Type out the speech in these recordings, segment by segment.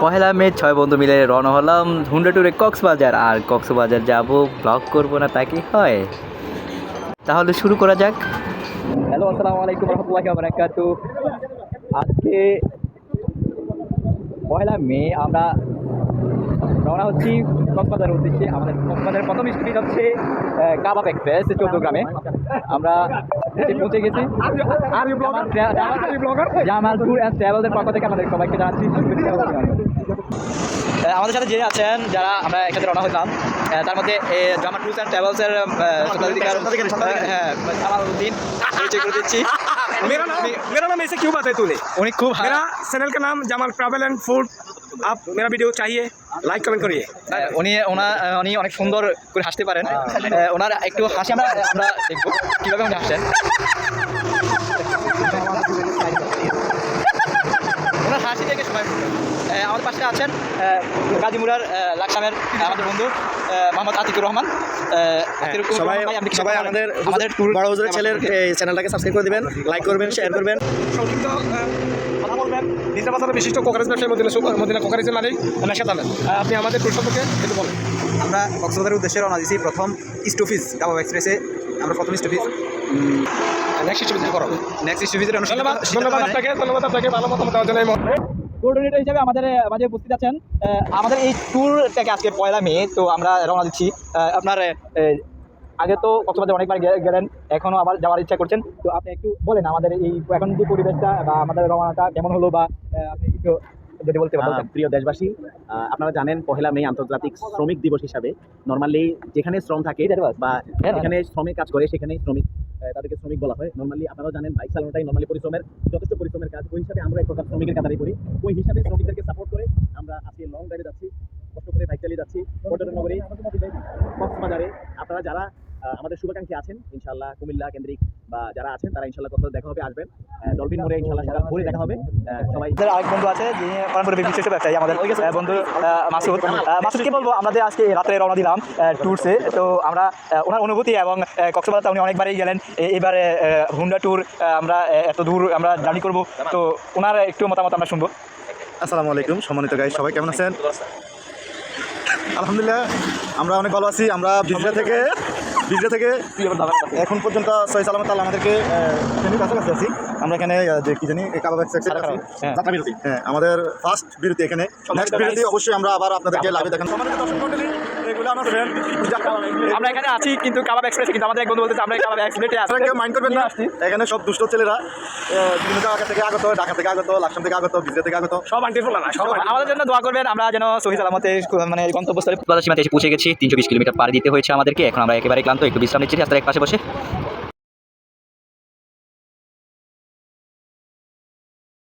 পহেলা মে 6 বন্ধু মিলে রওনা হলাম হুন্ডা ট্যুরে কক্সবাজার। আর কক্সবাজার যাব, ব্লগ করব না তা কি হয়? তাহলে শুরু করা যাক। হ্যালো, আসসালামু আলাইকুম রহমতুল্লাহি ওয়া বারাকাতুহু। আজকে পহেলা মে আমরা রওনা হচ্ছি কক্সবাজারের উদ্দেশ্যে। আমাদের কক্সবাজারের প্রথম স্টপেজ হচ্ছে কাবাব এক্সপ্রেস চৌদ্দগ্রামে। আমরা পৌঁছে গেছি। জামাল ট্যুর অ্যান্ড ট্রাভেলসের পক্ষ থেকে আমাদের সবাইকে জানাচ্ছি আমাদের সাথে যে আছেন, যারা আমরা একসাথে রওনা হলাম, তার মধ্যে জামাল ট্যুরস অ্যান্ড ট্রাভেলসের জামালউদ্দিন পরিচয় করে দিচ্ছি। मेरा नाम ऐसे क्यों बात है तूने? उन्हें खूब मेरा चैनल का नाम जमाल ट्रैवल एंड फूड। आप मेरा वीडियो चाहिए লাইক কমেন্ট করিয়ে। উনি অনেক সুন্দর করে হাসতে পারেন। ওনার একটু হাসি আমরা দেখবো কীভাবে উনি হাসেন। ওনার হাসি দেখে সবাই আমাদের পাশে আছেন গাজীমুড়ার লাকসামের আমাদের বন্ধু মোহাম্মদ আতিকুর রহমান। সবাই আমাদের বড় হুজুরের ছেলের চ্যানেলটাকে সাবস্ক্রাইব করে দিবেন, লাইক করবেন, শেয়ার করবেন। সংক্ষিপ্ত কথা বলবেন। নিজাম বাজারের বিশিষ্ট কোকারেজ ব্যবসায়ী মদিনা কোকারেজের মালিক নেশাদ আহমেদ। আপনি আমাদের ট্যুর সম্পর্কে একটু বলেন। আমরা কক্সবাজারের উদ্দেশ্যে রওনা দিয়েছি। প্রথম স্টপেজ কাবাব এক্সপ্রেসে। আমরা প্রথম স্টপেজ নেক্সট স্টপেজ করা হবে। নেক্সট স্টপেজের ধন্যবাদ আপনাকে ভালো মতামত দেওয়ার জন্য। কোঅর্ডিনেটর হিসেবে আমাদের মাঝে উপস্থিত আছেন। আমাদের এই ট্যুরটাকে আজকে পয়লা মে, তো আমরা রওনা দিচ্ছি। আপনার আগে তো কক্সবাজার অনেকবার গেলেন, এখনও আবার যাওয়ার ইচ্ছা করছেন, তো আপনি একটু বলেন আমাদের এই এখন যে পরিবেশটা বা আমাদের রওনাটা কেমন হলো, বা আপনি একটু যদি বলতে পারেন। প্রিয় দেশবাসী, আপনারা জানেন পহেলা মে আন্তর্জাতিক শ্রমিক দিবস হিসাবে নর্মালি যেখানে শ্রম থাকে বা যেখানে শ্রমিক কাজ করে সেখানে শ্রমিক, তাদেরকে শ্রমিক বলা হয়। নর্মালি আপনারাও জানেন বাইক চালানোটাই নর্মালি যথেষ্ট পরিশ্রমের কাজ। ওই হিসাবে আমরা এক প্রকার শ্রমিকের কাতারে করি। ওই হিসাবে শ্রমিকদেরকে সাপোর্ট করে আমরা আজকে লং ড্রাইভে যাচ্ছি, কষ্ট করে বাইক চালিয়ে যাচ্ছি পর্যটন নগরী কক্সবাজারে। আপনারা যারা আমাদের শুভাকাঙ্ক্ষী আছেন ইনশাআল্লাহ কুমিল্লা কেন্দ্রিক বা যারা আছেন তারা ইনশাআল্লাহ কক্সবাজার দেখা হবে, আসবেন ডলফিন মোড়ে ইনশাআল্লাহ সেটা ঘুরে দেখা হবে। সবাই আরেক বন্ধু আছে যিনি পারম্পরিক বিশেষ ব্যবসায়ী, আমাদের বন্ধু মাসুদকে বলবো। আমাদের আজকে রাত্রে রওনা দিলাম ট্যুরসে, তো আমরা ওনার অনুভূতি এবং কক্সবাজার উনি অনেকবারই গেলেন, এবারে হুন্ডা ট্যুর আমরা এত দূর আমরা জার্নি করব, তো ওনার একটু মতামত আমরা শুনবো। আসসালামু আলাইকুম সম্মানিত গাইস, সবাই কেমন আছেন? আলহামদুলিল্লাহ আমরা অনেক ভালো আছি। আমরা বিজরা থেকে এখন পর্যন্ত সহি সালামত আল্লাহ আমাদেরকে কাছাকাছি আছি। আমরা এখানে যে কি জানি কাবাব এক্সপ্রেস যাত্রা বিরতি, হ্যাঁ আমাদের ফার্স্ট বিরতি। এখানে নেক্সট বিরতি অবশ্যই আমরা আবার আপনাদেরকে লাইভে দেখান। সম্মানিত দর্শক মণ্ডলী, এগুলো আমার ফ্রেন্ড। আমরা এখানে আছি কিন্তু কাবাব এক্সপ্রেসে, কিন্তু আমাদের এক বন্ধু বলতেছে আমরা কাবাব এক্সপ্রেসে আছি। কেউ মাইন্ড করবেন না, এখানে সব দুষ্ট ছেলেরা বিভিন্ন জায়গা থেকে আগত, ঢাকা থেকে আগত, লাকসাম থেকে আগত, বিজরা থেকে আগত, সব আন্টি ফোলা না, সব আমাদের জন্য দোয়া করবেন। আমরা যেন সহি সালামতে মানে গন্তব্যস্থলে সীমাতে এসে পৌঁছে গেছি। 320 কিলোমিটার পাড়ি দিতে হয়েছে আমাদেরকে। এখন আমরা একেবারে ক্লান্ত, একটু বিশ্রাম নিচ্ছি রাস্তার এক পাশে বসে।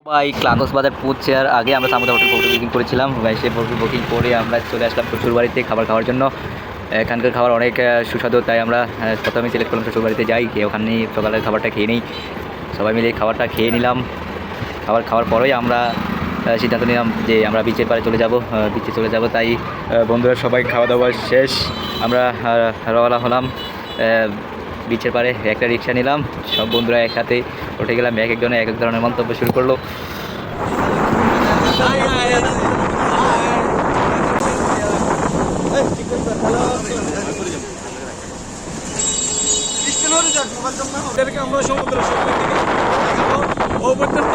ভাই কক্সবাজার পৌঁছার আগে আমরা সামুদ্র হোটেল বুকিং করেছিলাম। সে বুকিং করে আমরা চলে আসলাম শ্বশুরবাড়িতে খাবার খাওয়ার জন্য। এখানকার খাবার অনেক সুস্বাদু, তাই আমরা প্রথমে সিলেক্ট করলাম শ্বশুরবাড়িতে যাই, ওখানে সকালের খাবারটা খেয়ে নিই। সবাই মিলে খাবারটা খেয়ে নিলাম। খাবার খাওয়ার পরেই আমরা সিদ্ধান্ত নিলাম যে আমরা বিচের পাড়ে চলে যাব। তাই বন্ধুরা সবাই খাওয়া দাওয়া শেষ, আমরা রওনা হলাম বিচের পাড়ে। একটা রিক্সা নিলাম, সব বন্ধুরা একসাথে উঠে গেলাম। এক একজনে এক এক ধরনের মন্তব্য শুরু করলো। আমরা সমুদ্র ও পর্যন্ত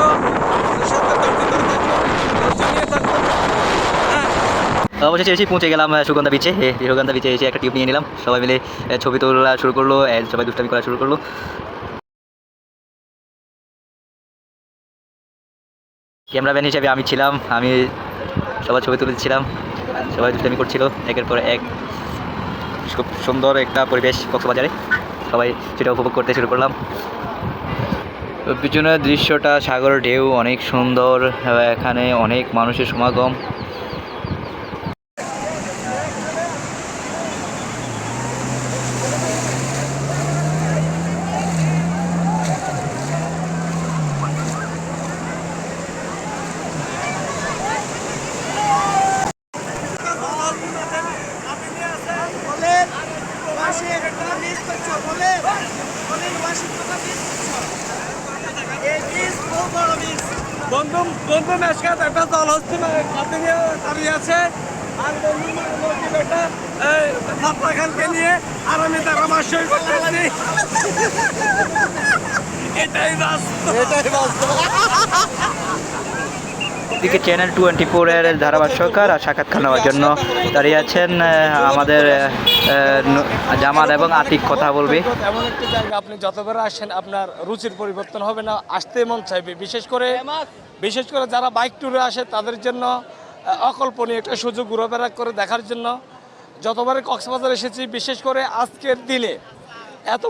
অবশেষে এসে পৌঁছে গেলাম সুগন্ধা বিচে। সুগন্ধা বিচে এসে একটা টিউব নিয়ে নিলাম। সবাই মিলে ছবি তোলা শুরু করলো, সবাই দুষ্টামি করা শুরু করলো। ক্যামেরাম্যান হিসেবে আমি ছিলাম, আমি সবার ছবি তুলেছিলাম, সবাই দুষ্টামি করছিল। একের পর এক খুব সুন্দর একটা পরিবেশ কক্সবাজারে, সবাই সেটা উপভোগ করতে শুরু করলাম। পিছনের দৃশ্যটা সাগর ঢেউ অনেক সুন্দর, এখানে অনেক মানুষের সমাগম। বন্ধু একদম বন্ধু মেশকাত একটা জলহস্তি নিয়ে দাঁড়িয়ে আছে আর বন্ধু মসজিদ একটা ছাত্রা খানকে নিয়ে আর আমি তারা মাসই করতেছি এটাই বাস্তব এদিকে চ্যানেল 24 এর ধারাভাষ্যকার আর সাক্ষাৎকার নেওয়ার জন্য দাঁড়িয়ে আছেন আমাদের জামাল এবং আতিক কথা বলবে। এমন একটা জায়গা আপনি যতবার আসেন আপনার রুচির পরিবর্তন হবে না, আসতে মন চাইবে। বিশেষ করে যারা বাইক ট্যুরে আসে তাদের জন্য অকল্পনীয় একটা সুযোগ ঘোরাফেরা করে দেখার জন্য। যতবারই কক্সবাজার এসেছি, বিশেষ করে আজকের দিনে এত